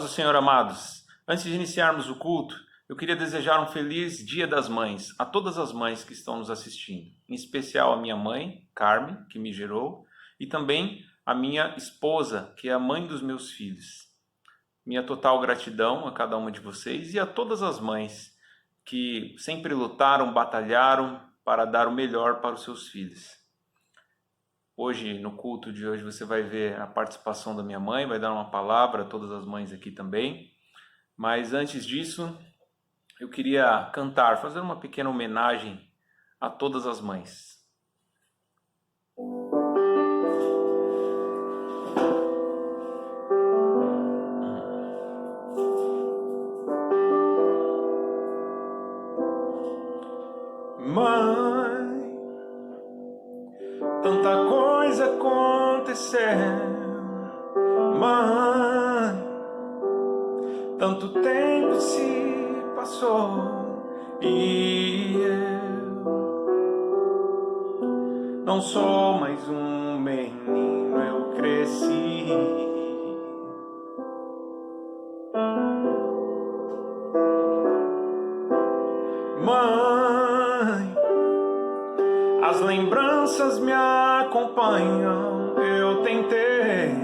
do Senhor, amados, antes de iniciarmos o culto, eu queria desejar um feliz Dia das Mães a todas as mães que estão nos assistindo, em especial a minha mãe, Carmen, que me gerou, e também a minha esposa, que é a mãe dos meus filhos. Minha total gratidão a cada uma de vocês e a todas as mães que sempre lutaram, batalharam para dar o melhor para os seus filhos. Hoje, no culto de hoje, você vai ver a participação da minha mãe, vai dar uma palavra a todas as mães aqui também. Mas antes disso, eu queria cantar, fazer uma pequena homenagem a todas as mães. Mãe, tanta coisa aconteceu. Mãe, tanto tempo se passou e eu não sou mais um menino, eu cresci. Mãe, as lembranças me acompanham, eu tentei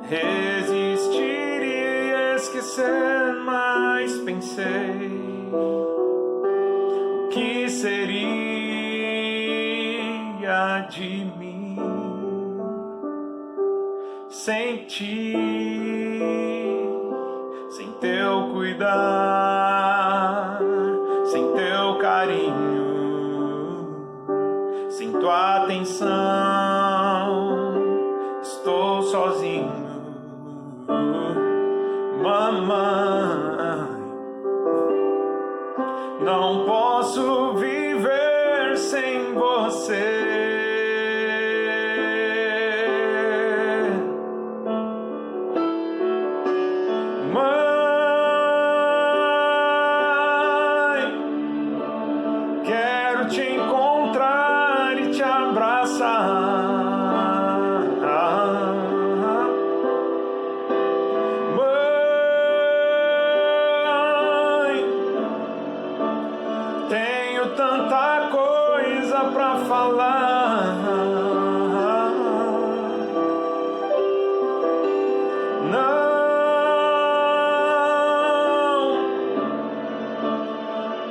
resistir e esquecer, mas pensei o que seria de mim sem ti, sem teu cuidar, sem teu carinho, sem tua atenção, estou sozinho. Mamãe, não posso viver sem você. Mãe, quero te encontrar e te abraçar. Tanta coisa pra falar, não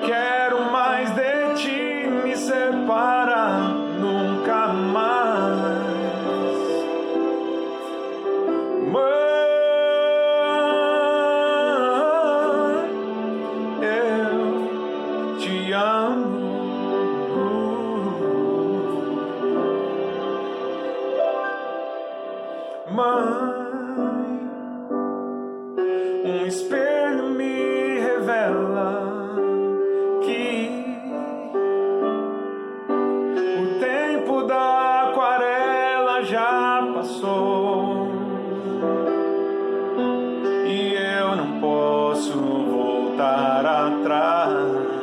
quero mais de ti me separar nunca mais. Mãe, eu te amo. Mãe, um espelho me revela que o tempo da aquarela já passou e eu não posso voltar atrás.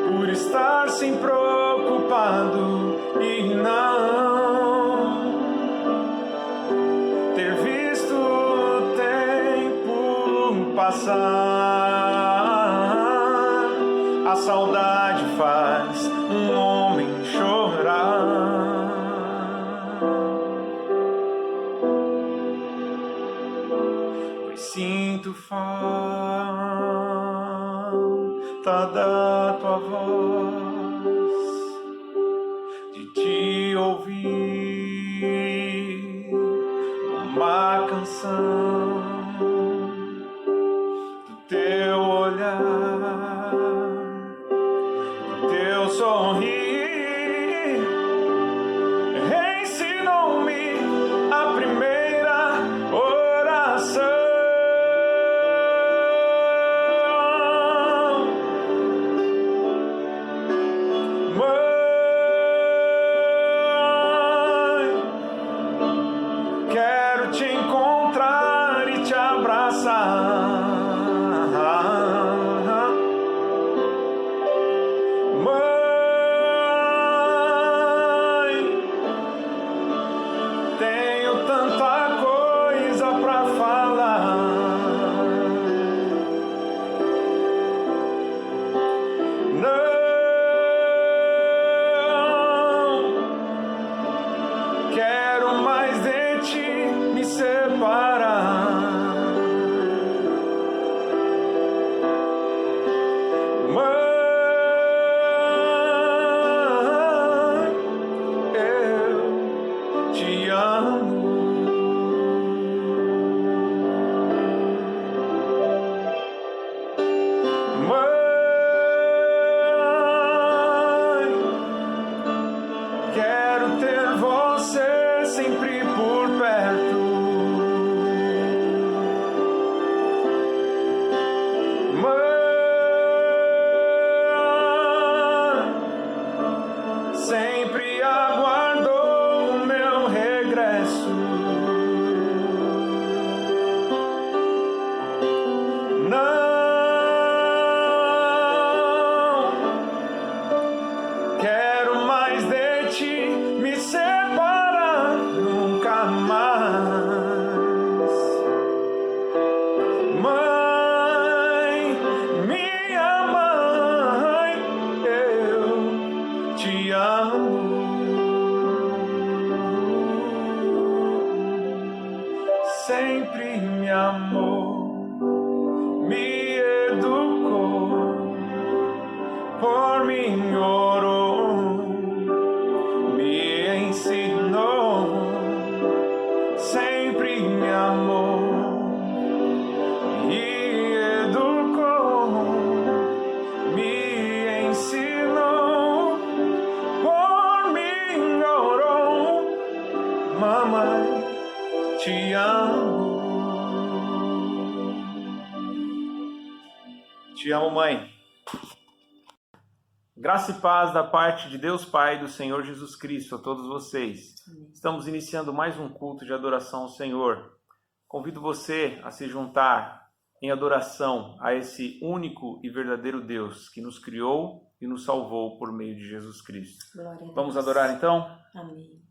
Por estar sem preocupado e não ter visto o tempo passar. A saudade faz um homem chorar. Pois sinto falta da tua voz, de te ouvir uma canção, do teu olhar, do teu sorrir. Ensinou-me a primeira oração. Quero te encontrar quero mais de ti me separar. Sempre me amou, me educou, por mim orou, me ensinou. Sempre me amou, me educou, me ensinou, por mim orou. Mamãe, te amo. Te amo, mãe. Graça e paz da parte de Deus Pai e do Senhor Jesus Cristo a todos vocês. Amém. Estamos iniciando mais um culto de adoração ao Senhor. Convido você a se juntar em adoração a esse único e verdadeiro Deus que nos criou e nos salvou por meio de Jesus Cristo. Glória a Deus. Vamos adorar então? Amém.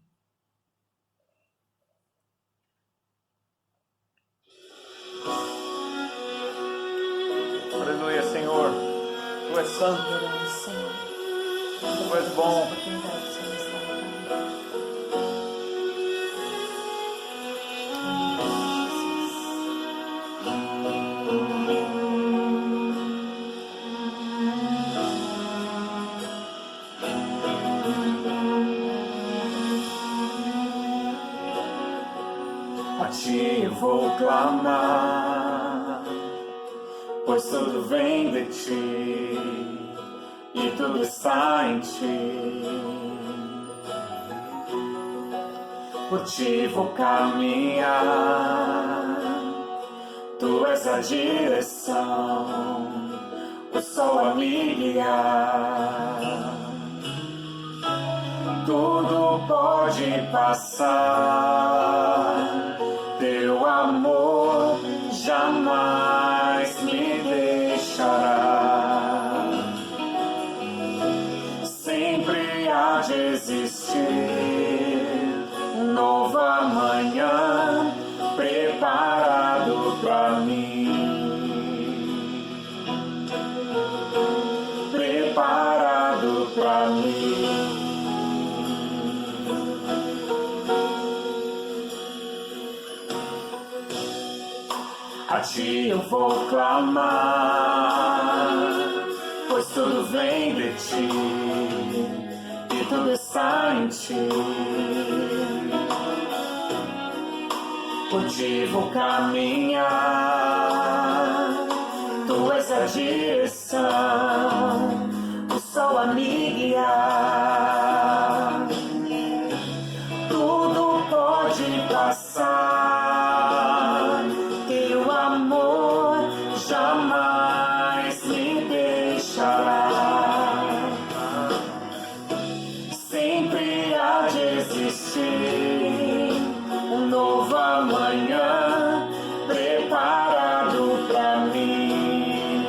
Aleluia, Senhor. Tu és santo. Tu és bom. A ti eu vou clamar, pois tudo vem de ti e tudo está em ti. Por ti vou caminhar, tu és a direção, o sol a me guiar. Tudo pode passar, teu amor jamais me deixará. Sempre há de existir nova manhã preparado pra mim, preparado pra mim. A ti eu vou clamar, pois tudo vem de ti e tudo está em ti. Por ti vou caminhar, tu és a direção, o sol a me guiar. Tudo pode passar, teu amor jamais me deixará. Sempre há de existir um novo amanhã preparado pra mim,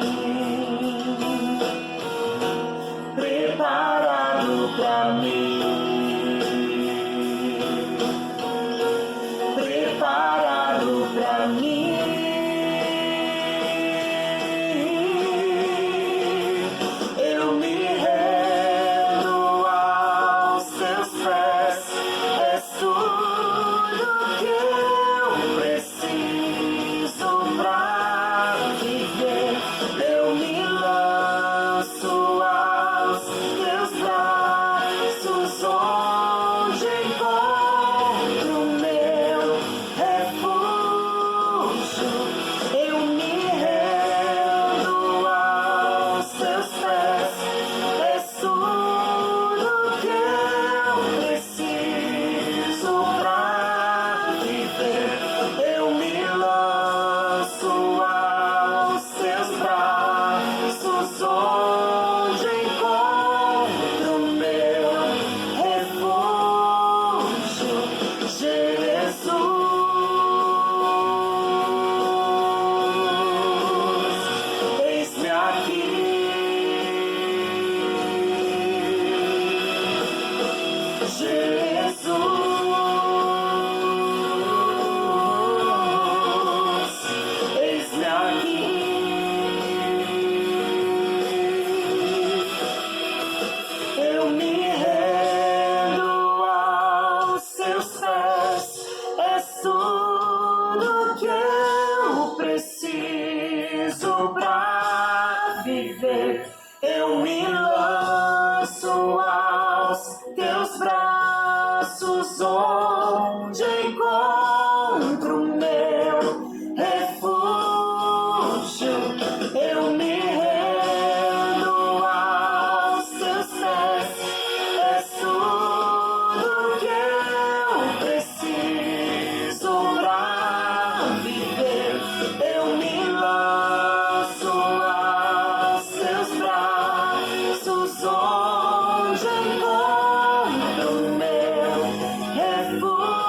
eis-me aqui. Eis-me aqui. Eu me rendo aos seus pés, és tudo que eu preciso pra viver. Eu me lanço aos teus braços, onde encontro meu refúgio. Eu me rendo aos teus pés, és tudo que eu preciso pra viver. Eu me lanço aos teus braços, onde encontro meu refúgio,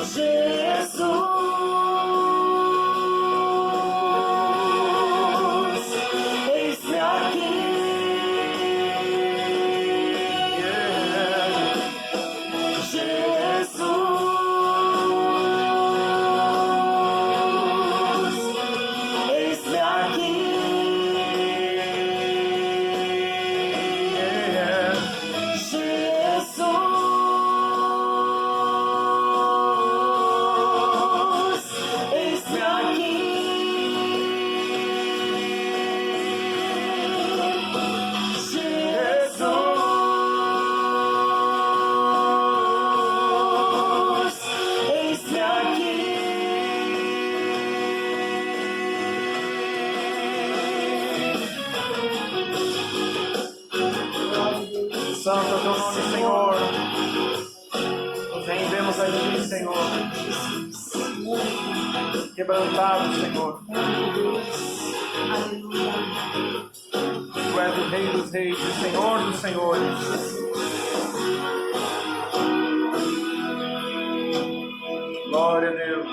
Jesus. Eis-me aqui. Eis-me aqui. Eis-me aqui. Eis-me aqui. Santo é o teu nome, Senhor. Nos rendemos a ti, Senhor. Quebrantado, Senhor. Tu és o Rei dos Reis e Senhor dos Senhores. Glória a Deus.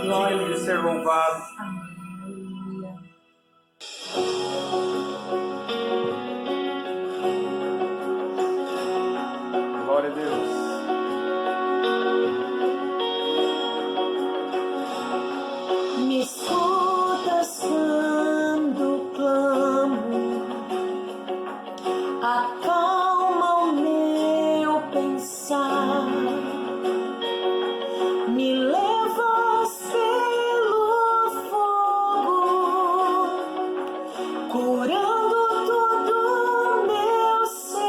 Digno de ser louvado. Glória a Deus. Me escutas quando clamo, acalma o meu pensar, me levas pelo fogo, curando todo o meu ser.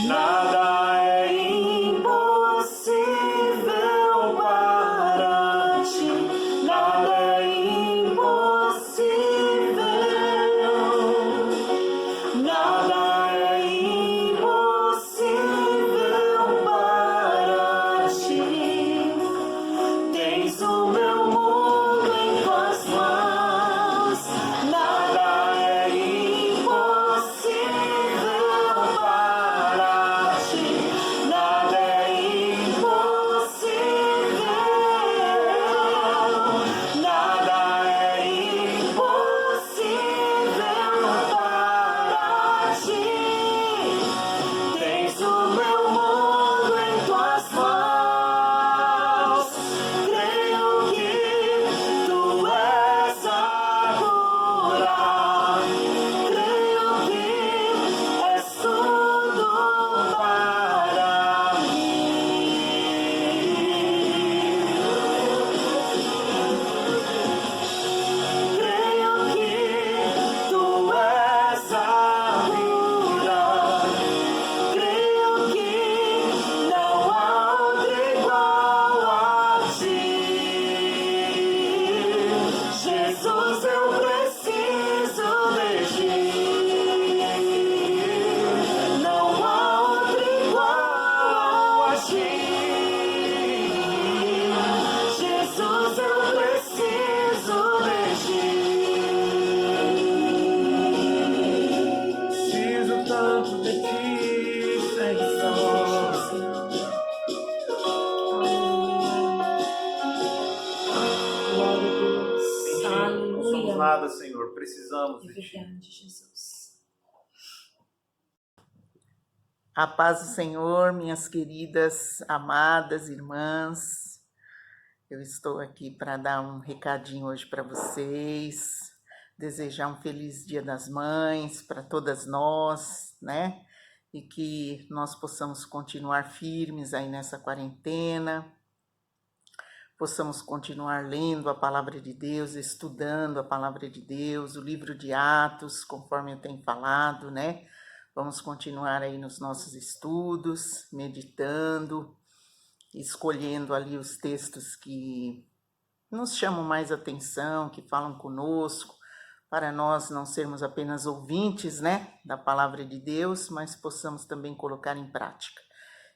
Nada é impossível para ti. Nada é impossível. Nada é impossível para ti. Tens o meu mundo em tuas mãos. Nada é impossível para ti. Nada é impossível. Nada é impossível para ti. Tens o meu mundo em tuas mãos. Creio que tu és a cura. Creio que és tudo para mim. Creio que tu és a cura. Creio que não há outro igual a ti. Jesus, eu preciso de ti. Não há outro igual a ti. Jesus, eu preciso de ti. Preciso tanto de ti, Senhor. Glória a Deus. Sem ti não somos Aleluia. nada, Senhor. Precisamos É de ti. verdade, Jesus. A paz do Senhor, minhas queridas, amadas irmãs. Eu estou aqui para dar um recadinho hoje para vocês, desejar um feliz Dia das Mães para todas nós, né? E que nós possamos continuar firmes aí nessa quarentena, possamos continuar lendo a palavra de Deus, estudando a palavra de Deus, o livro de Atos, conforme eu tenho falado, né? Vamos continuar aí nos nossos estudos, meditando, escolhendo ali os textos que nos chamam mais atenção, que falam conosco, para nós não sermos apenas ouvintes, né, da palavra de Deus, mas possamos também colocar em prática.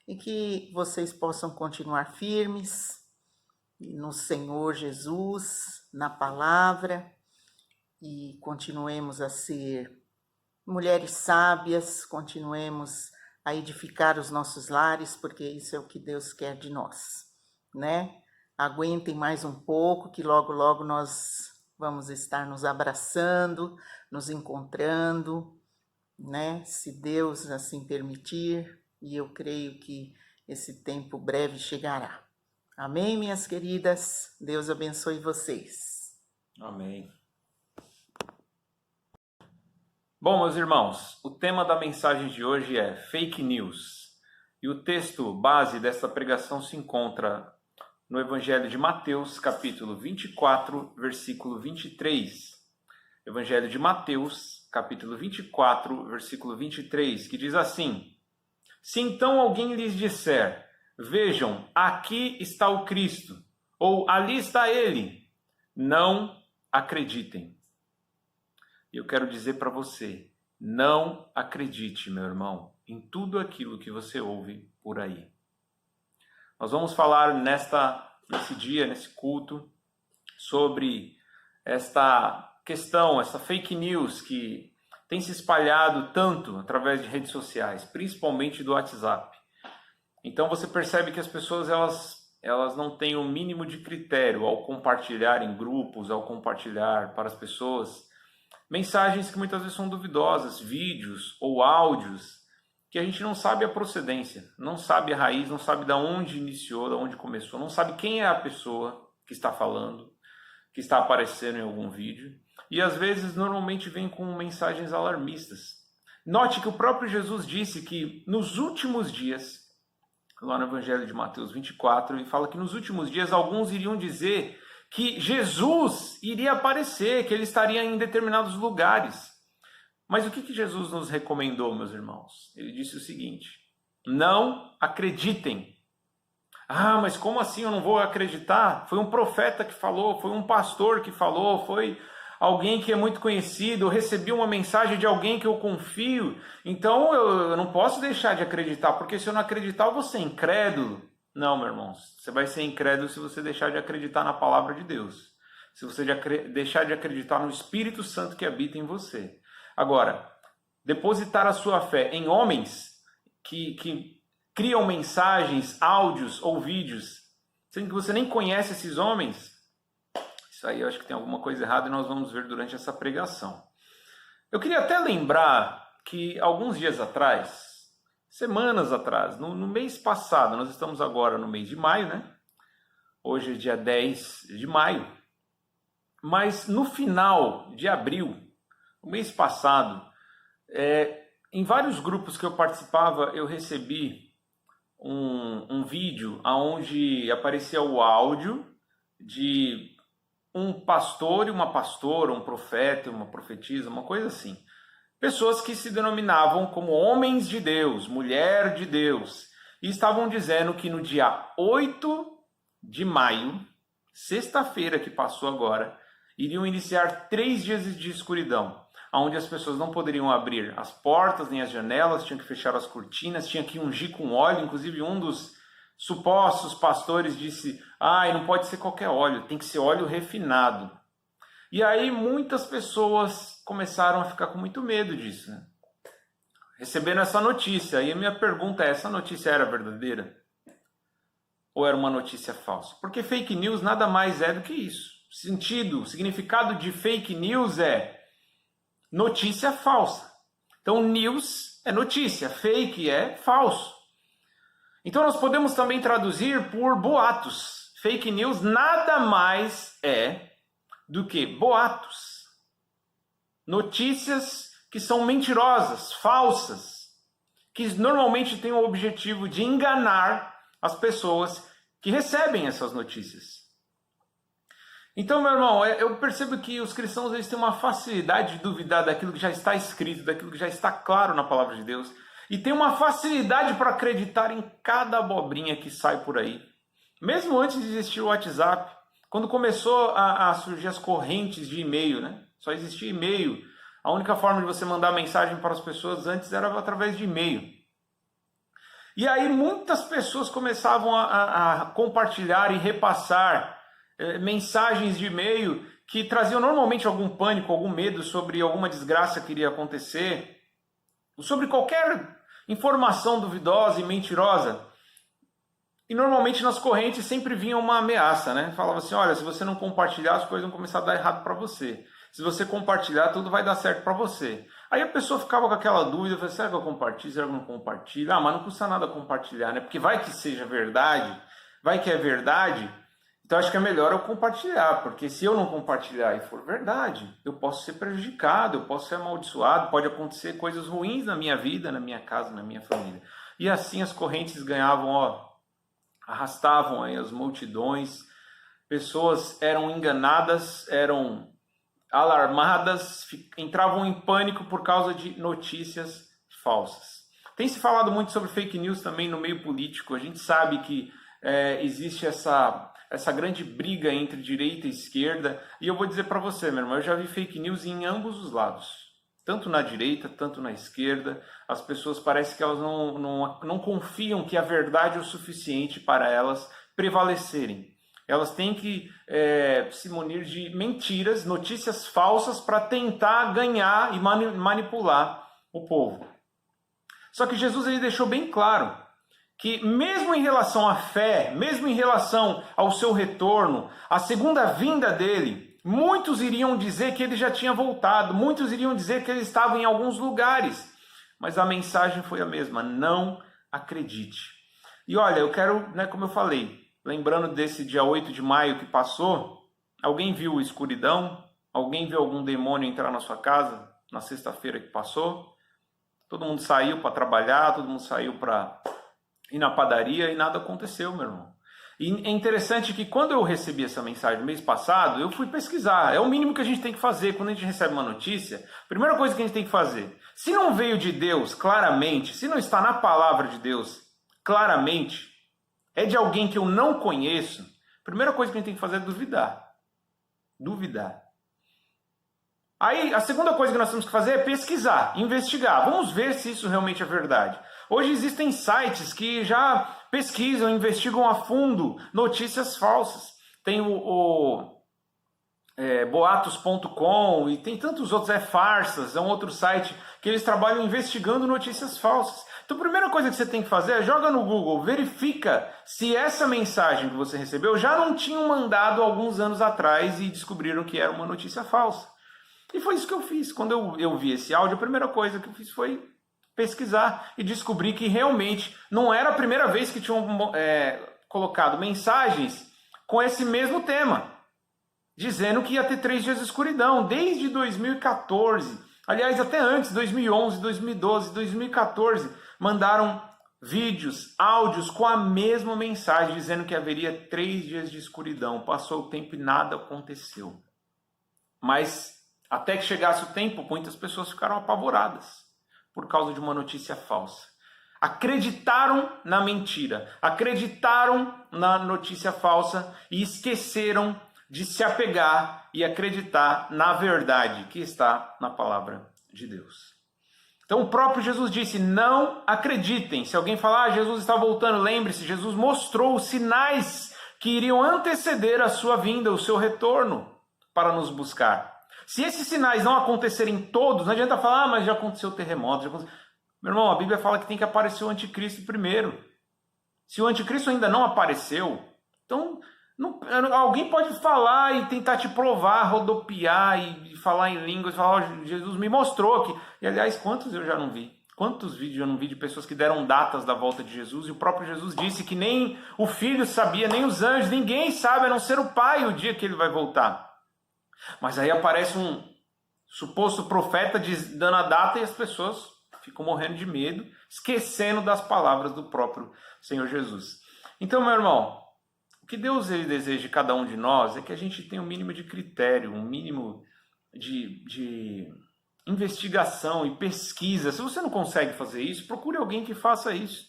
E que vocês possam continuar firmes no Senhor Jesus, na palavra, e continuemos a ser mulheres sábias, continuemos a edificar os nossos lares, porque isso é o que Deus quer de nós, né? Aguentem mais um pouco, que logo, logo nós vamos estar nos abraçando, nos encontrando, né? Se Deus assim permitir, e eu creio que esse tempo breve chegará. Amém, minhas queridas? Deus abençoe vocês. Amém. Bom, meus irmãos, o tema da mensagem de hoje é fake news. E o texto base desta pregação se encontra no Evangelho de Mateus, capítulo 24, versículo 23. Evangelho de Mateus, capítulo 24, versículo 23, que diz assim: Se então alguém lhes disser, vejam, aqui está o Cristo, ou ali está ele, não acreditem. Eu quero dizer para você, não acredite, meu irmão, em tudo aquilo que você ouve por aí. Nós vamos falar nesse dia, nesse culto, sobre esta questão, essa fake news que tem se espalhado tanto através de redes sociais, principalmente do WhatsApp. Então você percebe que as pessoas elas não têm o mínimo de critério ao compartilhar em grupos, ao compartilhar para as pessoas mensagens que muitas vezes são duvidosas, vídeos ou áudios que a gente não sabe a procedência, não sabe a raiz, não sabe de onde iniciou, de onde começou, não sabe quem é a pessoa que está falando, que está aparecendo em algum vídeo. E às vezes normalmente vem com mensagens alarmistas. Note que o próprio Jesus disse que nos últimos dias, lá no Evangelho de Mateus 24, ele fala que nos últimos dias alguns iriam dizer que Jesus iria aparecer, que ele estaria em determinados lugares. Mas o que Jesus nos recomendou, meus irmãos? Ele disse o seguinte: Não acreditem. Ah, mas como assim eu não vou acreditar? Foi um profeta que falou, foi um pastor que falou, foi alguém que é muito conhecido, eu recebi uma mensagem de alguém que eu confio, então eu não posso deixar de acreditar, porque se eu não acreditar eu vou ser incrédulo. Não, meu irmão, você vai ser incrédulo se você deixar de acreditar na palavra de Deus, se você deixar de acreditar no Espírito Santo que habita em você. Agora, depositar a sua fé em homens que criam mensagens, áudios ou vídeos, sendo que você nem conhece esses homens, isso aí eu acho que tem alguma coisa errada e nós vamos ver durante essa pregação. Eu queria até lembrar que alguns dias atrás, semanas atrás, no mês passado, nós estamos agora no mês de maio, né? Hoje é dia 10 de maio, mas no final de abril, no mês passado, em vários grupos que eu participava, eu recebi um vídeo onde aparecia o áudio de um pastor e uma pastora, um profeta e uma profetisa, uma coisa assim. Pessoas que se denominavam como homens de Deus, mulher de Deus, e estavam dizendo que no dia 8 de maio, sexta-feira que passou agora, iriam iniciar 3 dias de escuridão, onde as pessoas não poderiam abrir as portas nem as janelas, tinham que fechar as cortinas, tinham que ungir com óleo. Inclusive um dos supostos pastores disse, não pode ser qualquer óleo, tem que ser óleo refinado. E aí muitas pessoas começaram a ficar com muito medo disso, né? Recebendo essa notícia. E a minha pergunta é, essa notícia era verdadeira? Ou era uma notícia falsa? Porque fake news nada mais é do que isso. O significado de fake news é notícia falsa. Então, news é notícia, fake é falso. Então, nós podemos também traduzir por boatos. Fake news nada mais é do que boatos. Notícias que são mentirosas, falsas, que normalmente têm o objetivo de enganar as pessoas que recebem essas notícias. Então, meu irmão, eu percebo que os cristãos eles têm uma facilidade de duvidar daquilo que já está escrito, daquilo que já está claro na palavra de Deus, e tem uma facilidade para acreditar em cada abobrinha que sai por aí. Mesmo antes de existir o WhatsApp, quando começou a surgir as correntes de e-mail, né? Só existia e-mail. A única forma de você mandar mensagem para as pessoas antes era através de e-mail. E aí muitas pessoas começavam a compartilhar e repassar mensagens de e-mail que traziam normalmente algum pânico, algum medo sobre alguma desgraça que iria acontecer, sobre qualquer informação duvidosa e mentirosa. E normalmente nas correntes sempre vinha uma ameaça, né? Falava assim, olha, se você não compartilhar, as coisas vão começar a dar errado para você. Se você compartilhar, tudo vai dar certo para você. Aí a pessoa ficava com aquela dúvida, falava, será que eu compartilho, será que eu não compartilho? Mas não custa nada compartilhar, né? Porque vai que seja verdade, vai que é verdade. Então acho que é melhor eu compartilhar, porque se eu não compartilhar e for verdade, eu posso ser prejudicado, eu posso ser amaldiçoado, pode acontecer coisas ruins na minha vida, na minha casa, na minha família. E assim as correntes ganhavam, arrastavam aí as multidões, pessoas eram enganadas, eram alarmadas, entravam em pânico por causa de notícias falsas. Tem se falado muito sobre fake news também no meio político, a gente sabe que existe essa grande briga entre direita e esquerda, e eu vou dizer para você, meu irmão, eu já vi fake news em ambos os lados, tanto na direita, tanto na esquerda. As pessoas parecem que elas não confiam que a verdade é o suficiente para elas prevalecerem. Elas têm que se munir de mentiras, notícias falsas para tentar ganhar e manipular o povo. Só que Jesus ele deixou bem claro que mesmo em relação à fé, mesmo em relação ao seu retorno, a segunda vinda dele, muitos iriam dizer que ele já tinha voltado, muitos iriam dizer que ele estava em alguns lugares, mas a mensagem foi a mesma, não acredite. E olha, eu quero, como eu falei, lembrando desse dia 8 de maio que passou, alguém viu escuridão? Alguém viu algum demônio entrar na sua casa na sexta-feira que passou? Todo mundo saiu para trabalhar, todo mundo saiu para ir na padaria e nada aconteceu, meu irmão. E é interessante que quando eu recebi essa mensagem no mês passado, eu fui pesquisar. É o mínimo que a gente tem que fazer quando a gente recebe uma notícia. Primeira coisa que a gente tem que fazer, se não veio de Deus claramente, se não está na palavra de Deus claramente, é de alguém que eu não conheço, a primeira coisa que a gente tem que fazer é duvidar. Duvidar. Aí, a segunda coisa que nós temos que fazer é pesquisar, investigar. Vamos ver se isso realmente é verdade. Hoje existem sites que já pesquisam, investigam a fundo notícias falsas. Tem o boatos.com e tem tantos outros, Farsas, é um outro site que eles trabalham investigando notícias falsas. Então a primeira coisa que você tem que fazer é joga no Google, verifica se essa mensagem que você recebeu já não tinham mandado alguns anos atrás e descobriram que era uma notícia falsa. E foi isso que eu fiz. Quando eu vi esse áudio, a primeira coisa que eu fiz foi pesquisar e descobri que realmente não era a primeira vez que tinham colocado mensagens com esse mesmo tema, dizendo que ia ter 3 dias de escuridão, desde 2014. Aliás, até antes, 2011, 2012, 2014, mandaram vídeos, áudios com a mesma mensagem, dizendo que haveria 3 dias de escuridão. Passou o tempo e nada aconteceu. Mas até que chegasse o tempo, muitas pessoas ficaram apavoradas por causa de uma notícia falsa. Acreditaram na mentira, acreditaram na notícia falsa e esqueceram de se apegar e acreditar na verdade que está na palavra de Deus. Então o próprio Jesus disse, não acreditem. Se alguém falar, Jesus está voltando, lembre-se, Jesus mostrou os sinais que iriam anteceder a sua vinda, o seu retorno para nos buscar. Se esses sinais não acontecerem todos, não adianta falar, mas já aconteceu o terremoto. Meu irmão, a Bíblia fala que tem que aparecer o anticristo primeiro. Se o anticristo ainda não apareceu, então alguém pode falar e tentar te provar, rodopiar e falar em línguas, falar, oh, Jesus me mostrou que... E aliás, quantos eu já não vi? Quantos vídeos eu não vi de pessoas que deram datas da volta de Jesus? E o próprio Jesus disse que nem o Filho sabia, nem os anjos, ninguém sabe, a não ser o Pai, o dia que ele vai voltar. Mas aí aparece um suposto profeta dando a data e as pessoas ficam morrendo de medo, esquecendo das palavras do próprio Senhor Jesus. Então, meu irmão, o que Deus ele deseja de cada um de nós é que a gente tenha um mínimo de critério, um mínimo de investigação e pesquisa. Se você não consegue fazer isso, procure alguém que faça isso.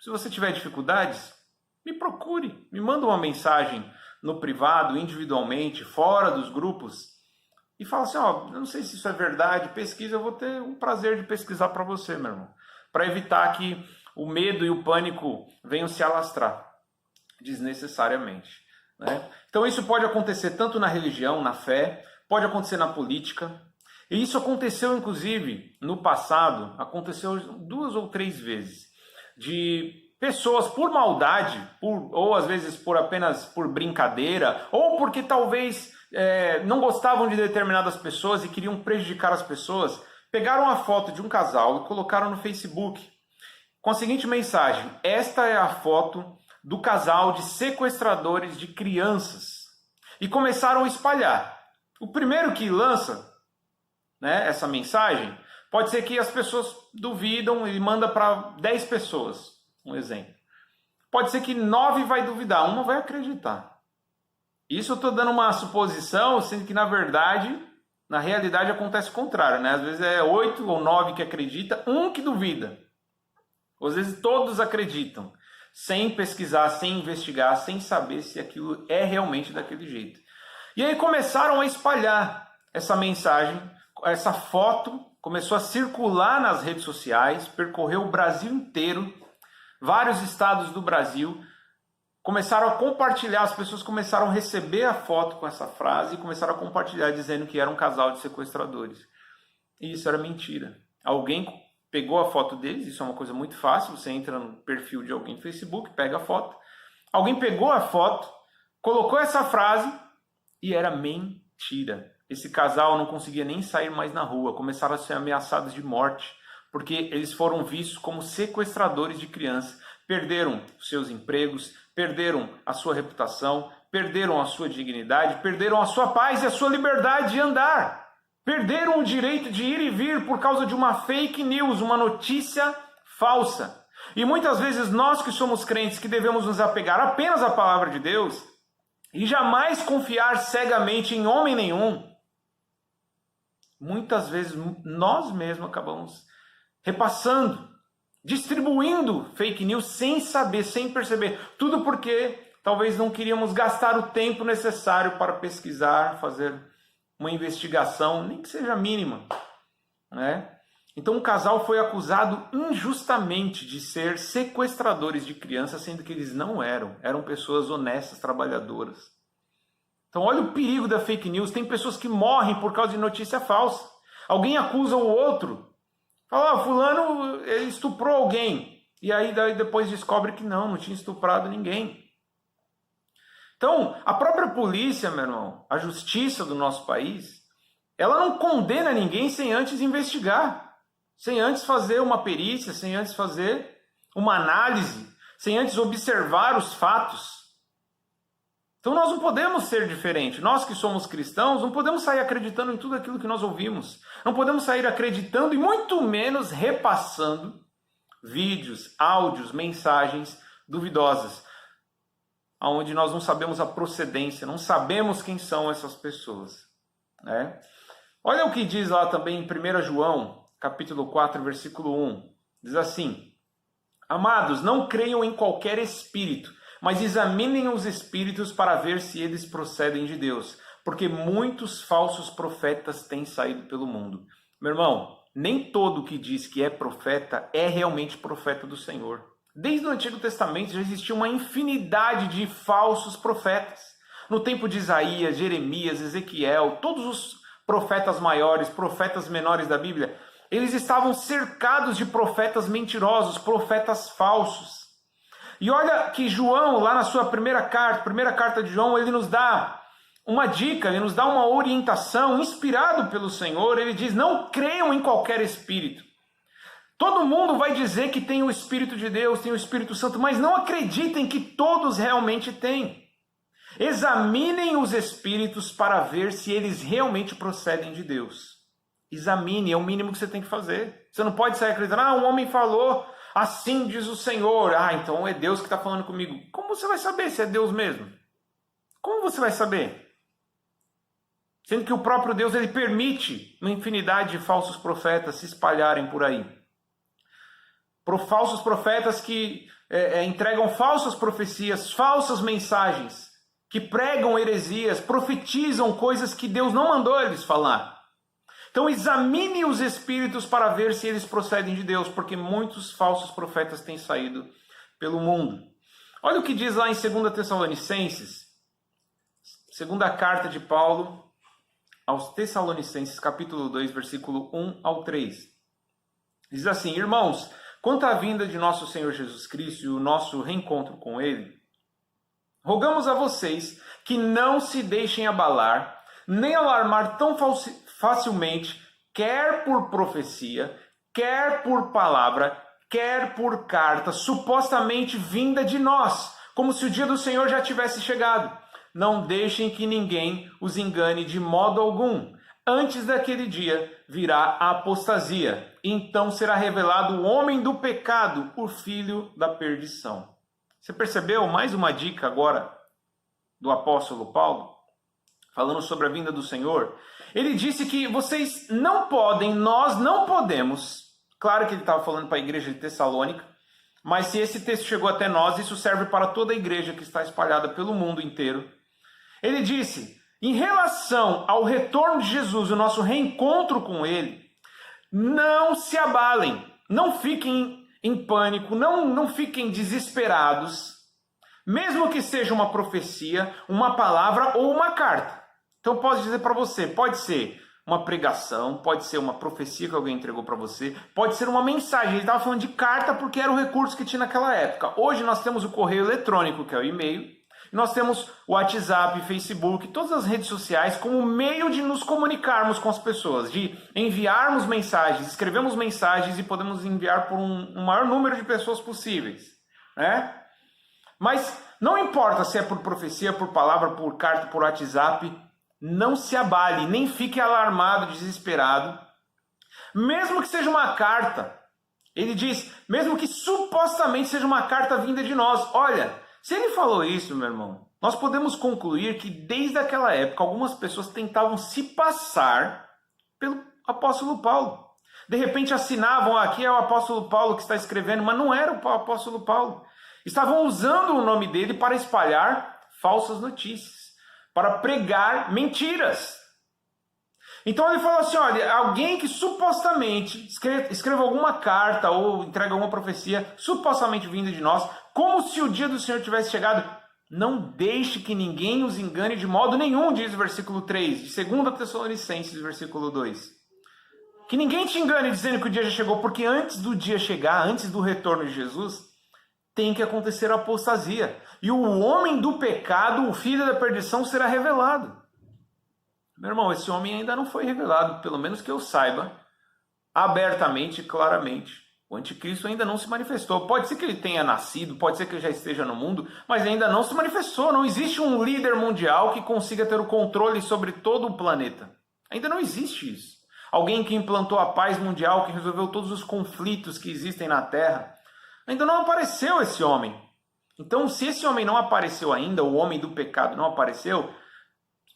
Se você tiver dificuldades, me procure, me manda uma mensagem no privado, individualmente, fora dos grupos, e fala assim, ó, eu não sei se isso é verdade, pesquisa, eu vou ter o prazer de pesquisar para você, meu irmão, para evitar que o medo e o pânico venham se alastrar desnecessariamente, né? Então isso pode acontecer tanto na religião, na fé, pode acontecer na política, e isso aconteceu inclusive no passado, aconteceu 2 ou 3 vezes, de pessoas por maldade, ou às vezes apenas por brincadeira, ou porque talvez não gostavam de determinadas pessoas e queriam prejudicar as pessoas, pegaram a foto de um casal e colocaram no Facebook com a seguinte mensagem, esta é a foto do casal de sequestradores de crianças, e começaram a espalhar. O primeiro que lança, né, essa mensagem, pode ser que as pessoas duvidam e manda para 10 pessoas, um exemplo. Pode ser que 9 vai duvidar, uma vai acreditar. Isso eu estou dando uma suposição, sendo que na verdade, na realidade acontece o contrário, né? Às vezes é 8 ou 9 que acredita, um que duvida. Às vezes todos acreditam, sem pesquisar, sem investigar, sem saber se aquilo é realmente daquele jeito. E aí começaram a espalhar essa mensagem, essa foto começou a circular nas redes sociais, percorreu o Brasil inteiro, vários estados do Brasil, começaram a compartilhar, as pessoas começaram a receber a foto com essa frase e começaram a compartilhar dizendo que era um casal de sequestradores. E isso era mentira. Alguém pegou a foto deles, isso é uma coisa muito fácil, você entra no perfil de alguém no Facebook, pega a foto. Alguém pegou a foto, colocou essa frase e era mentira. Esse casal não conseguia nem sair mais na rua, começaram a ser ameaçados de morte, porque eles foram vistos como sequestradores de crianças, perderam seus empregos, perderam a sua reputação, perderam a sua dignidade, perderam a sua paz e a sua liberdade de andar. Perderam o direito de ir e vir por causa de uma fake news, uma notícia falsa. E muitas vezes nós que somos crentes, que devemos nos apegar apenas à palavra de Deus e jamais confiar cegamente em homem nenhum, muitas vezes nós mesmos acabamos repassando, distribuindo fake news sem saber, sem perceber. Tudo porque talvez não queríamos gastar o tempo necessário para pesquisar, fazer uma investigação, nem que seja mínima, né? Então um casal foi acusado injustamente de ser sequestradores de crianças, sendo que eles não eram pessoas honestas, trabalhadoras. Então olha o perigo da fake news. Tem pessoas que morrem por causa de notícia falsa. Alguém acusa o outro, fala, fulano ele estuprou alguém, e aí depois descobre que não tinha estuprado ninguém. Então, a própria polícia, meu irmão, a justiça do nosso país, ela não condena ninguém sem antes investigar, sem antes fazer uma perícia, sem antes fazer uma análise, sem antes observar os fatos. Então nós não podemos ser diferentes. Nós que somos cristãos, não podemos sair acreditando em tudo aquilo que nós ouvimos. Não podemos sair acreditando e muito menos repassando vídeos, áudios, mensagens duvidosas, onde nós não sabemos a procedência, não sabemos quem são essas pessoas, né? Olha o que diz lá também em 1 João, capítulo 4, versículo 1. Diz assim: Amados, não creiam em qualquer espírito, mas examinem os espíritos para ver se eles procedem de Deus, porque muitos falsos profetas têm saído pelo mundo. Meu irmão, nem todo que diz que é profeta é realmente profeta do Senhor. Desde o Antigo Testamento já existia uma infinidade de falsos profetas. No tempo de Isaías, Jeremias, Ezequiel, todos os profetas maiores, profetas menores da Bíblia, eles estavam cercados de profetas mentirosos, profetas falsos. E olha que João, lá na sua primeira carta de João, ele nos dá uma dica, ele nos dá uma orientação, inspirado pelo Senhor. Ele diz, não creiam em qualquer espírito. Todo mundo vai dizer que tem o Espírito de Deus, tem o Espírito Santo, mas não acreditem que todos realmente têm. Examinem os espíritos para ver se eles realmente procedem de Deus. Examine, é o mínimo que você tem que fazer. Você não pode sair acreditando, um homem falou, assim diz o Senhor. Então é Deus que está falando comigo. Como você vai saber se é Deus mesmo? Como você vai saber? Sendo que o próprio Deus ele permite uma infinidade de falsos profetas se espalharem por aí. Falsos profetas que entregam falsas profecias, falsas mensagens, que pregam heresias, profetizam coisas que Deus não mandou eles falar. Então examine os espíritos para ver se eles procedem de Deus, porque muitos falsos profetas têm saído pelo mundo. Olha o que diz lá em 2 Tessalonicenses, segunda carta de Paulo aos Tessalonicenses, capítulo 2, versículo 1 ao 3. Diz assim, irmãos, quanto à vinda de nosso Senhor Jesus Cristo e o nosso reencontro com Ele, rogamos a vocês que não se deixem abalar, nem alarmar tão facilmente, quer por profecia, quer por palavra, quer por carta, supostamente vinda de nós, como se o dia do Senhor já tivesse chegado. Não deixem que ninguém os engane de modo algum. Antes daquele dia virá a apostasia. Então será revelado o homem do pecado, o filho da perdição. Você percebeu mais uma dica agora do apóstolo Paulo? Falando sobre a vinda do Senhor. Ele disse que vocês não podem, nós não podemos. Claro que ele estava falando para a igreja de Tessalônica. Mas se esse texto chegou até nós, isso serve para toda a igreja que está espalhada pelo mundo inteiro. Ele disse, em relação ao retorno de Jesus, o nosso reencontro com Ele, não se abalem, não fiquem em pânico, não fiquem desesperados, mesmo que seja uma profecia, uma palavra ou uma carta. Então posso dizer para você, pode ser uma pregação, pode ser uma profecia que alguém entregou para você, pode ser uma mensagem. Ele estava falando de carta porque era o recurso que tinha naquela época. Hoje nós temos o correio eletrônico, que é o e-mail. Nós temos o WhatsApp, Facebook, todas as redes sociais como meio de nos comunicarmos com as pessoas, de enviarmos mensagens, escrevemos mensagens e podemos enviar por um maior número de pessoas possíveis, né? Mas não importa se é por profecia, por palavra, por carta, por WhatsApp, não se abale, nem fique alarmado, desesperado. Mesmo que seja uma carta, Ele diz, mesmo que supostamente seja uma carta vinda de nós. Olha, se ele falou isso, meu irmão, nós podemos concluir que desde aquela época algumas pessoas tentavam se passar pelo apóstolo Paulo. De repente assinavam, aqui é o apóstolo Paulo que está escrevendo, mas não era o apóstolo Paulo. Estavam usando o nome dele para espalhar falsas notícias, para pregar mentiras. Então ele falou assim, olha, alguém que supostamente escreva alguma carta ou entrega alguma profecia, supostamente vinda de nós, como se o dia do Senhor tivesse chegado, não deixe que ninguém os engane de modo nenhum, diz o versículo 3, de 2 Tessalonicenses, versículo 2. Que ninguém te engane dizendo que o dia já chegou, porque antes do dia chegar, antes do retorno de Jesus, tem que acontecer a apostasia. E o homem do pecado, o filho da perdição, será revelado. Meu irmão, esse homem ainda não foi revelado, pelo menos que eu saiba, abertamente e claramente. O anticristo ainda não se manifestou. Pode ser que ele tenha nascido, pode ser que ele já esteja no mundo, mas ainda não se manifestou. Não existe um líder mundial que consiga ter o controle sobre todo o planeta. Ainda não existe isso. Alguém que implantou a paz mundial, que resolveu todos os conflitos que existem na Terra. Ainda não apareceu esse homem. Então, se esse homem não apareceu ainda, o homem do pecado não apareceu,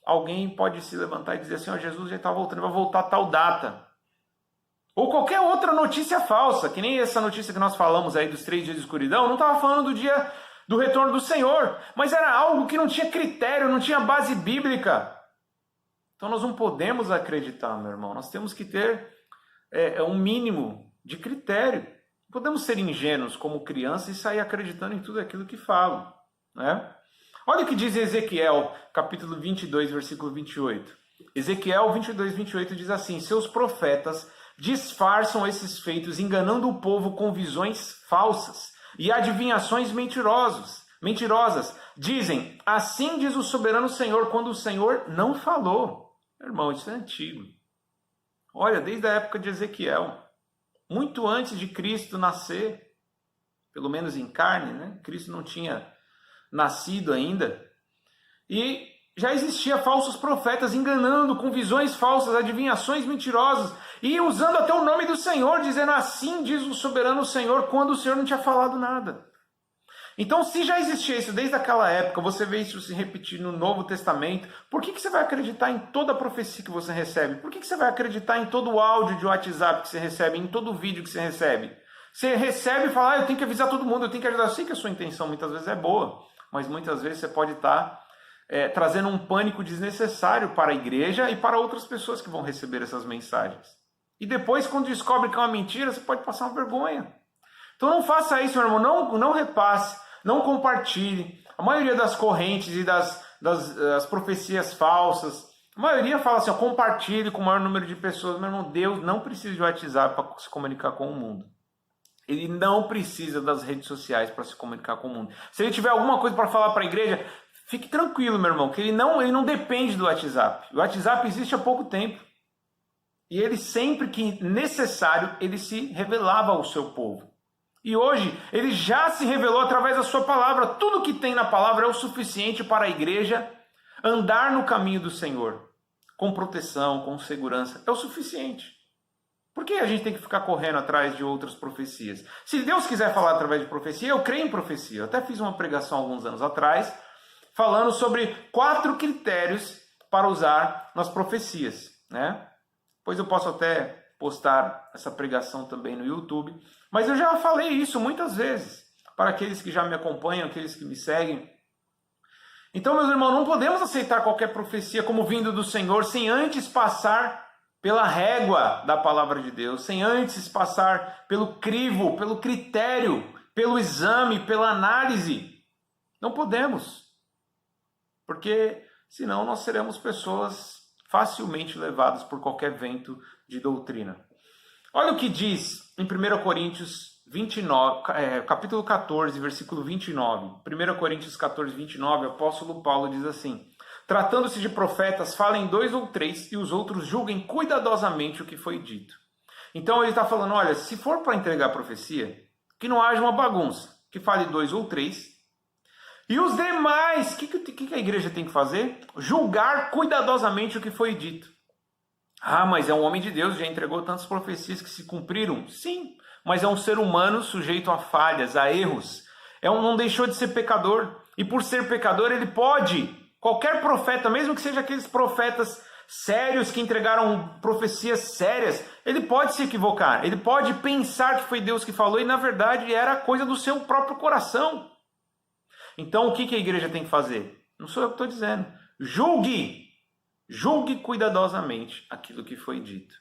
alguém pode se levantar e dizer assim, Jesus já está voltando, vai voltar a tal data. Ou qualquer outra notícia falsa, que nem essa notícia que nós falamos aí dos 3 dias de escuridão, não estava falando do dia do retorno do Senhor, mas era algo que não tinha critério, não tinha base bíblica. Então nós não podemos acreditar, meu irmão. Nós temos que ter um mínimo de critério. Não podemos ser ingênuos como criança e sair acreditando em tudo aquilo que falam, né? Olha o que diz Ezequiel, capítulo 22, versículo 28. Ezequiel 22, 28 diz assim, seus profetas disfarçam esses feitos, enganando o povo com visões falsas e adivinhações mentirosas. Dizem, assim diz o soberano Senhor, quando o Senhor não falou. Irmão, isso é antigo. Olha, desde a época de Ezequiel, muito antes de Cristo nascer, pelo menos em carne, né? Cristo não tinha nascido ainda. E já existia falsos profetas enganando com visões falsas, adivinhações mentirosas, e usando até o nome do Senhor, dizendo assim diz o soberano Senhor, quando o Senhor não tinha falado nada. Então, se já existia isso desde aquela época, você vê isso se repetir no Novo Testamento, por que você vai acreditar em toda a profecia que você recebe? Por que você vai acreditar em todo o áudio de WhatsApp que você recebe, em todo o vídeo que você recebe? Você recebe e fala, eu tenho que avisar todo mundo, eu tenho que ajudar. Eu sei que a sua intenção muitas vezes é boa, mas muitas vezes você pode estar trazendo um pânico desnecessário para a igreja e para outras pessoas que vão receber essas mensagens. E depois, quando descobre que é uma mentira, você pode passar uma vergonha. Então não faça isso, meu irmão, não repasse, não compartilhe. A maioria das correntes e das profecias falsas, a maioria fala assim, compartilhe com o maior número de pessoas. Meu irmão, Deus não precisa de WhatsApp para se comunicar com o mundo. Ele não precisa das redes sociais para se comunicar com o mundo. Se ele tiver alguma coisa para falar para a igreja, fique tranquilo, meu irmão, que ele não depende do WhatsApp. O WhatsApp existe há pouco tempo. E ele sempre que necessário, ele se revelava ao seu povo. E hoje, ele já se revelou através da sua palavra. Tudo que tem na palavra é o suficiente para a igreja andar no caminho do Senhor. Com proteção, com segurança. É o suficiente. Por que a gente tem que ficar correndo atrás de outras profecias? Se Deus quiser falar através de profecia, eu creio em profecia. Eu até fiz uma pregação alguns anos atrás, falando sobre 4 critérios para usar nas profecias, né? Pois eu posso até postar essa pregação também no YouTube. Mas eu já falei isso muitas vezes, para aqueles que já me acompanham, aqueles que me seguem. Então, meus irmãos, não podemos aceitar qualquer profecia como vindo do Senhor sem antes passar pela régua da palavra de Deus, sem antes passar pelo crivo, pelo critério, pelo exame, pela análise. Não podemos, porque senão nós seremos pessoas facilmente levadas por qualquer vento de doutrina. Olha o que diz em 1 Coríntios 29, capítulo 14, versículo 29. 1 Coríntios 14, 29, o apóstolo Paulo diz assim, tratando-se de profetas, falem 2 ou 3 e os outros julguem cuidadosamente o que foi dito. Então ele está falando, olha, se for para entregar a profecia, que não haja uma bagunça, que fale 2 ou 3. E os demais, o que a igreja tem que fazer? Julgar cuidadosamente o que foi dito. Ah, mas é um homem de Deus, já entregou tantas profecias que se cumpriram. Sim, mas é um ser humano sujeito a falhas, a erros. Não deixou de ser pecador. E por ser pecador, ele pode, qualquer profeta, mesmo que seja aqueles profetas sérios que entregaram profecias sérias, ele pode se equivocar, ele pode pensar que foi Deus que falou e na verdade era coisa do seu próprio coração. Então o que a igreja tem que fazer? Não sou eu que estou dizendo. Julgue cuidadosamente aquilo que foi dito.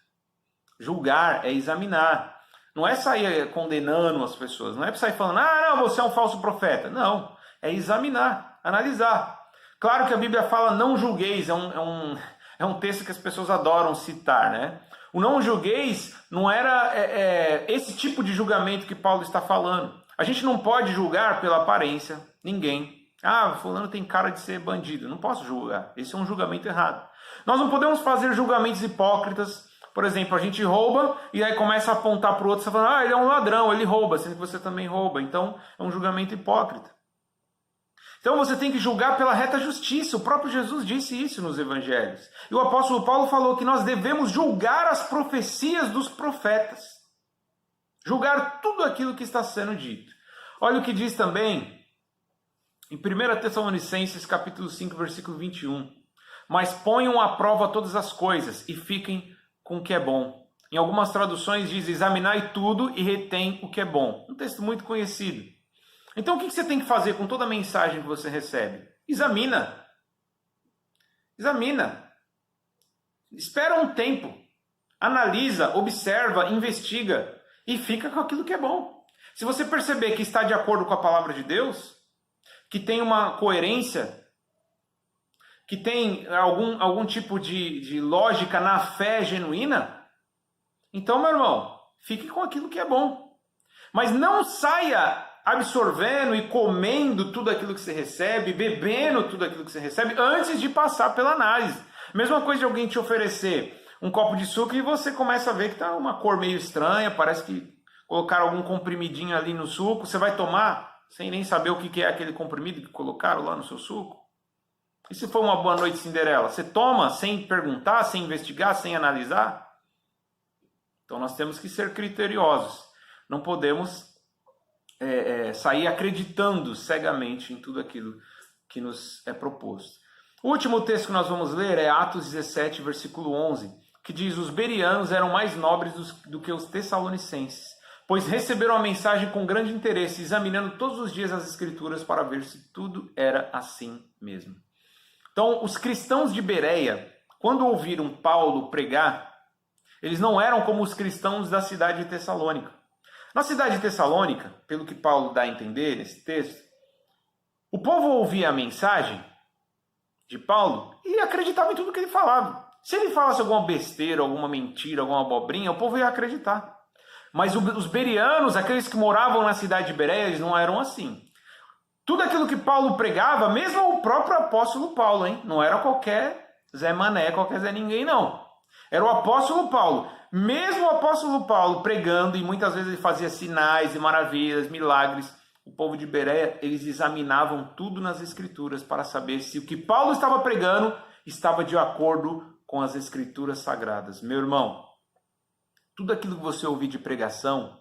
Julgar é examinar. Não é sair condenando as pessoas, não é sair falando, não, você é um falso profeta. Não, é examinar, analisar. Claro que a Bíblia fala não julgueis, é um texto que as pessoas adoram citar, né? O não julgueis não era esse tipo de julgamento que Paulo está falando. A gente não pode julgar pela aparência, ninguém. Fulano tem cara de ser bandido. Não posso julgar. Esse é um julgamento errado. Nós não podemos fazer julgamentos hipócritas. Por exemplo, a gente rouba e aí começa a apontar para o outro, você fala, ele é um ladrão, ele rouba, sendo que você também rouba. Então, é um julgamento hipócrita. Então você tem que julgar pela reta justiça. O próprio Jesus disse isso nos evangelhos. E o apóstolo Paulo falou que nós devemos julgar as profecias dos profetas. Julgar tudo aquilo que está sendo dito. Olha o que diz também em 1 Tessalonicenses capítulo 5, versículo 21. Mas ponham à prova todas as coisas e fiquem com o que é bom. Em algumas traduções diz, examinai tudo e retém o que é bom. Um texto muito conhecido. Então o que você tem que fazer com toda a mensagem que você recebe? Examina. Espera um tempo. Analisa, observa, investiga e fica com aquilo que é bom. Se você perceber que está de acordo com a palavra de Deus, que tem uma coerência, que tem algum tipo de lógica na fé genuína, então, meu irmão, fique com aquilo que é bom. Mas não saia absorvendo e comendo tudo aquilo que você recebe, bebendo tudo aquilo que você recebe, antes de passar pela análise. Mesma coisa de alguém te oferecer um copo de suco e você começa a ver que está uma cor meio estranha, parece que colocaram algum comprimidinho ali no suco, você vai tomar sem nem saber o que é aquele comprimido que colocaram lá no seu suco? E se for uma boa noite Cinderela? Você toma sem perguntar, sem investigar, sem analisar? Então nós temos que ser criteriosos. Não podemos sair acreditando cegamente em tudo aquilo que nos é proposto. O último texto que nós vamos ler é Atos 17, versículo 11, que diz, os bereanos eram mais nobres do que os tessalonicenses, pois receberam a mensagem com grande interesse, examinando todos os dias as Escrituras para ver se tudo era assim mesmo. Então, os cristãos de Bereia, quando ouviram Paulo pregar, eles não eram como os cristãos da cidade de Tessalônica. Na cidade de Tessalônica, pelo que Paulo dá a entender nesse texto, o povo ouvia a mensagem de Paulo e acreditava em tudo que ele falava. Se ele falasse alguma besteira, alguma mentira, alguma abobrinha, o povo ia acreditar. Mas os bereanos, aqueles que moravam na cidade de Bereia, eles não eram assim. Tudo aquilo que Paulo pregava, mesmo o próprio apóstolo Paulo, hein? Não era qualquer Zé Mané, qualquer Zé Ninguém, não. Era o apóstolo Paulo. Mesmo o apóstolo Paulo pregando, e muitas vezes ele fazia sinais e maravilhas, milagres, o povo de Bereia, eles examinavam tudo nas Escrituras para saber se o que Paulo estava pregando estava de acordo com as Escrituras sagradas. Meu irmão, tudo aquilo que você ouvir de pregação,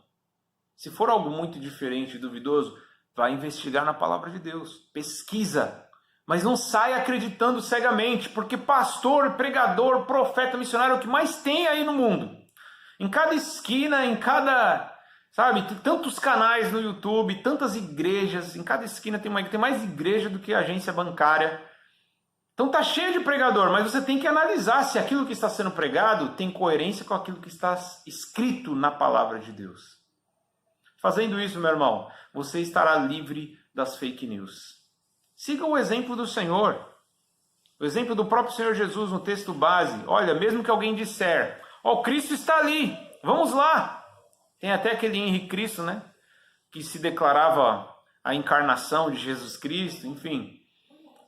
se for algo muito diferente e duvidoso, vai investigar na palavra de Deus. Pesquisa. Mas não saia acreditando cegamente, porque pastor, pregador, profeta, missionário é o que mais tem aí no mundo. Em cada esquina, sabe, tem tantos canais no YouTube, tantas igrejas, em cada esquina tem mais igreja do que agência bancária. Então tá cheio de pregador, mas você tem que analisar se aquilo que está sendo pregado tem coerência com aquilo que está escrito na palavra de Deus. Fazendo isso, meu irmão, você estará livre das fake news. Siga o exemplo do Senhor. O exemplo do próprio Senhor Jesus no texto base. Olha, mesmo que alguém disser, Cristo está ali, vamos lá. Tem até aquele Henrique Cristo, né? Que se declarava a encarnação de Jesus Cristo, enfim.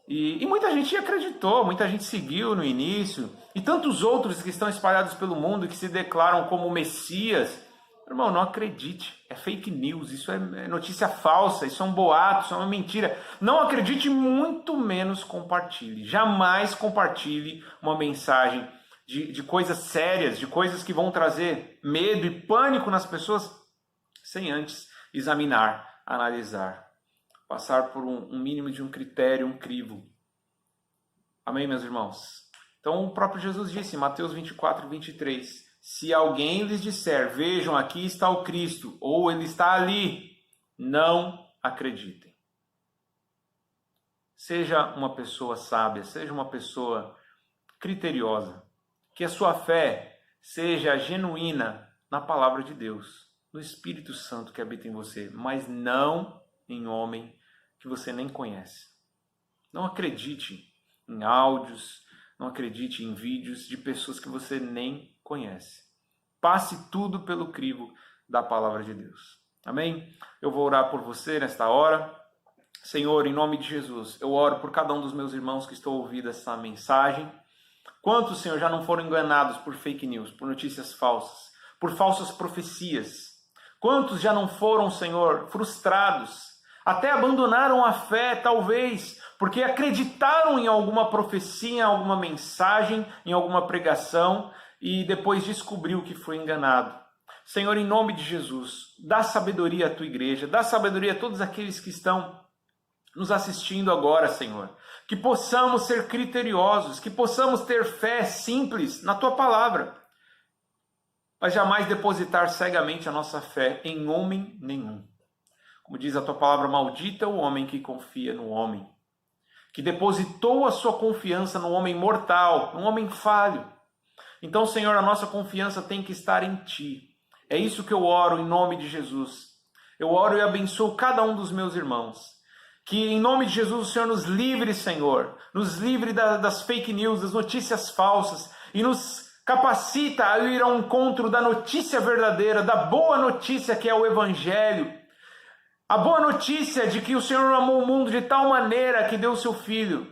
E muita gente acreditou, muita gente seguiu no início. E tantos outros que estão espalhados pelo mundo que se declaram como Messias. Irmão, não acredite, é fake news, isso é notícia falsa, isso é um boato, isso é uma mentira. Não acredite, muito menos compartilhe. Jamais compartilhe uma mensagem de coisas sérias, de coisas que vão trazer medo e pânico nas pessoas. sem antes examinar, analisar, passar por um mínimo de um critério, um crivo. Amém, meus irmãos? Então o próprio Jesus disse em Mateus 24, 23, se alguém lhes disser, vejam, aqui está o Cristo, ou ele está ali, não acreditem. Seja uma pessoa sábia, seja uma pessoa criteriosa, que a sua fé seja genuína na palavra de Deus, no Espírito Santo que habita em você, mas não em homem que você nem conhece. Não acredite em áudios, não acredite em vídeos de pessoas que você nem conhece. Passe tudo pelo crivo da palavra de Deus. Amém? Eu vou orar por você nesta hora. Senhor, em nome de Jesus, eu oro por cada um dos meus irmãos que estão ouvindo essa mensagem. Quantos, Senhor, já não foram enganados por fake news, por notícias falsas, por falsas profecias? Quantos já não foram, Senhor, frustrados? Até abandonaram a fé, talvez, porque acreditaram em alguma profecia, em alguma mensagem, em alguma pregação, e depois descobriu que foi enganado. Senhor, em nome de Jesus, dá sabedoria à tua igreja, dá sabedoria a todos aqueles que estão nos assistindo agora, Senhor. Que possamos ser criteriosos, que possamos ter fé simples na tua palavra, mas jamais depositar cegamente a nossa fé em homem nenhum. Como diz a tua palavra, maldita é o homem que confia no homem, que depositou a sua confiança no homem mortal, no homem falho. Então, Senhor, a nossa confiança tem que estar em Ti. É isso que eu oro em nome de Jesus. Eu oro e abençoo cada um dos meus irmãos. Que em nome de Jesus o Senhor nos livre, Senhor. Nos livre das fake news, das notícias falsas. E nos capacita a ir ao encontro da notícia verdadeira, da boa notícia que é o Evangelho. A boa notícia de que o Senhor amou o mundo de tal maneira que deu o seu Filho,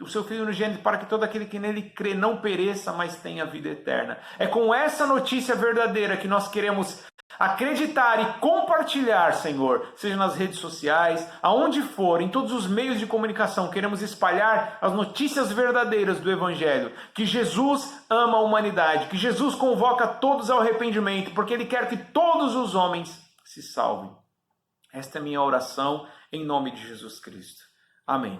o seu Filho unigênito, para que todo aquele que nele crê não pereça, mas tenha vida eterna. É com essa notícia verdadeira que nós queremos acreditar e compartilhar, Senhor, seja nas redes sociais, aonde for, em todos os meios de comunicação, queremos espalhar as notícias verdadeiras do Evangelho, que Jesus ama a humanidade, que Jesus convoca todos ao arrependimento, porque Ele quer que todos os homens se salvem. Esta é a minha oração em nome de Jesus Cristo. Amém.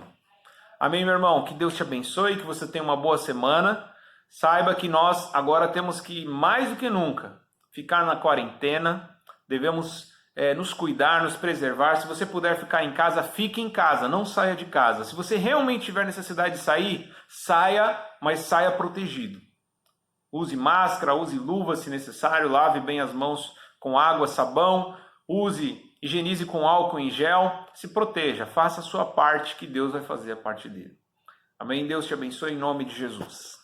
Amém, meu irmão? Que Deus te abençoe, que você tenha uma boa semana. Saiba que nós agora temos que, mais do que nunca, ficar na quarentena, devemos nos cuidar, nos preservar. Se você puder ficar em casa, fique em casa, não saia de casa. Se você realmente tiver necessidade de sair, saia, mas saia protegido. Use máscara, use luva se necessário, lave bem as mãos com água, sabão, higienize com álcool em gel, se proteja, faça a sua parte que Deus vai fazer a parte dele. Amém? Deus te abençoe em nome de Jesus.